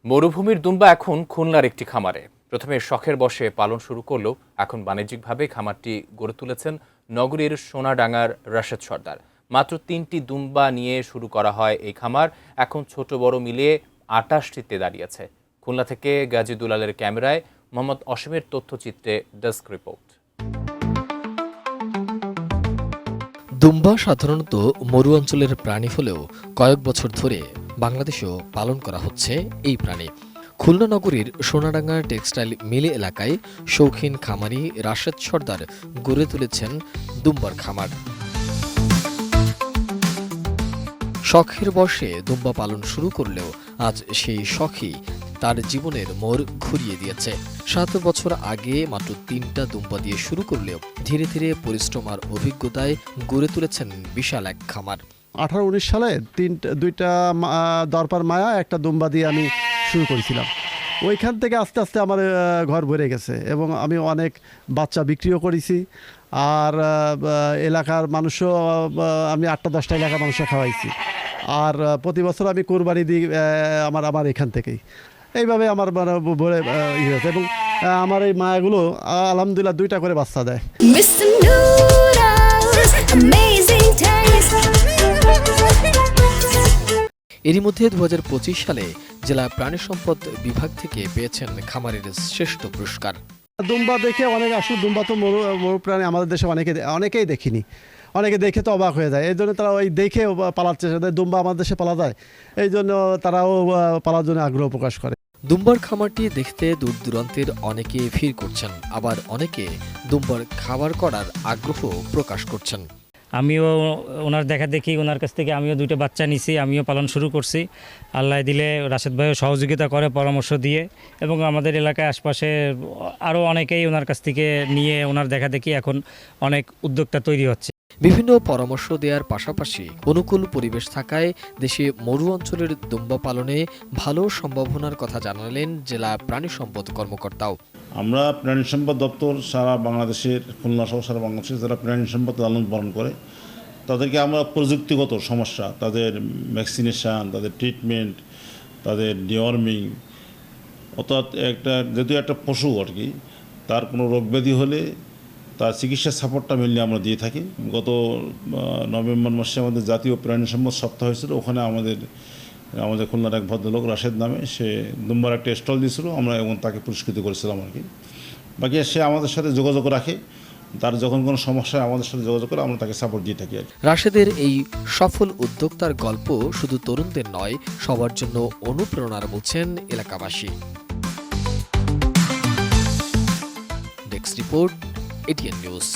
মরুভূমির দুম্বা এখন খুলনার একটি খামারে। প্রথমে শখের বশে পালন শুরু করলেও এখন বাণিজ্যিকভাবে খামারটি গড়ে তুলেছেন নগরীর সোনাডাঙ্গার রাশেদ সর্দার। মাত্র 3টি দুম্বা নিয়ে শুরু করা হয় এই খামার। এখন ছোট বড় মিলিয়ে 28টিতে দাঁড়িয়েছে। খুলনা থেকে গাজী দুলালের ক্যামেরায় মোহাম্মদ অসীমের তথ্যচিত্রে ডেস্ক রিপোর্ট। দুম্বা সাধারণত মরু অঞ্চলের প্রাণী হলেও কয়েক বছর ধরে বাংলাদেশেও পালন করা হচ্ছে এই প্রাণী। খুলনা নগরীর সোনাডাঙ্গা টেক্সটাইল মিল এলাকায় শৌখিন খামারি রাশেদ সর্দার গড়ে তুলেছেন দুম্বার খামার। শখের বশে দুম্বা পালন শুরু করলেও আজ সেই শখই তার জীবনের মোড় ঘুরিয়ে দিয়েছে। 7 বছর আগে মাত্র 3টা দুম্বা দিয়ে শুরু করলেও ধীরে ধীরে পরিশ্রম আর অভিজ্ঞতায় গড়ে তুলেছেন বিশাল এক খামার। 18-19 সালে দুইটা দরপার মায়া একটা দুম্বা দিয়ে আমি শুরু করেছিলাম। ওইখান থেকে আস্তে আস্তে আমার ঘর ভরে গেছে এবং আমি অনেক বাচ্চা বিক্রিও করেছি। আর এলাকার মানুষও আমি 8-10টা এলাকার মানুষও খাওয়াইছি। আর প্রতি বছর আমি কোরবানি দিই আমার এখান থেকেই। এইভাবে আমার ভরে ইয়ে হয়েছে এবং আমার এই মায়াগুলো আলহামদুলিল্লাহ 2টা করে বাচ্চা দেয়। এরই মধ্যে 2025 সালে জেলা প্রাণী সম্পদ বিভাগ থেকে পেয়েছেন খামারের শ্রেষ্ঠ পুরস্কার। দুম্বা দেখে আসলে দুম্বা তো মরু প্রাণী আমাদের দেশে অনেকেই দেখিনি। অনেকে দেখে তো অবাক হয়ে যায়, এই জন্য তারা ওই দেখে পালার চেষ্টা করে। দুম্বা আমাদের দেশে পালা যায়, এই জন্য তারাও পালার জন্য আগ্রহ প্রকাশ করে। দুম্বার খামারটি দেখতে দূর দূরান্তের অনেকে ভিড় করছেন, আবার অনেকে দুম্বার খাবার করার আগ্রহ প্রকাশ করছেন। আমিও ওনার দেখা দেখি ওনার কাছ থেকে আমিও 2টা বাচ্চা নিছি, আমিও পালন শুরু করছি। আল্লাহ দিলে রাশেদ ভাইও সহযোগিতা করে পরামর্শ দিয়ে, এবং আমাদের এলাকায় আশপাশে আরও অনেকেই ওনার কাছ থেকে নিয়ে ওনার দেখা দেখি এখন অনেক উদ্যোক্তা তৈরি হচ্ছে। বিভিন্ন পরামর্শ দেওয়ার পাশাপাশি অনুকূল পরিবেশ থাকায় দেশে মরু অঞ্চলের দুম্বা পালনে ভালো সম্ভাবনার কথা জানালেন জেলা প্রাণী সম্পদ কর্মকর্তাও। আমরা প্রাণী সম্পদ দপ্তর সারা বাংলাদেশের, খুলনা সহ সারা বাংলাদেশের যারা প্রাণী সম্পদ লালন পালন করে তাদেরকে আমরা প্রযুক্তিগত সমস্যা, তাদের ভ্যাকসিনেশান, তাদের ট্রিটমেন্ট, তাদের ডিওয়ার্মিং, অর্থাৎ যেহেতু একটা পশু আর কি, তার কোনো রোগ ব্যাধি হলে তার চিকিৎসা সাপোর্টটা মেনলি আমরা দিয়ে থাকি। গত নভেম্বর মাসে আমাদের জাতীয় প্রাণী সম্পদ সপ্তাহ হয়েছিল। ওখানে আমাদের খুলনার এক ভদ্রলোক রাশেদ নামে, সে দুম্বার একটা স্টল দিয়েছিল, আমরা এবং তাকে পুরস্কৃত করেছিলাম আর কি। বাকি সে আমাদের সাথে যোগাযোগ রাখে, তার যখন কোনো সমস্যা আমাদের সাথে যোগাযোগ করে আমরা তাকে সাপোর্ট দিয়ে থাকি আর কি। রাশেদের এই সফল উদ্যোক্তার গল্প শুধু তরুণদের নয়, সবার জন্য অনুপ্রেরণার বলছেন এলাকাবাসী। Desk report, ATN news.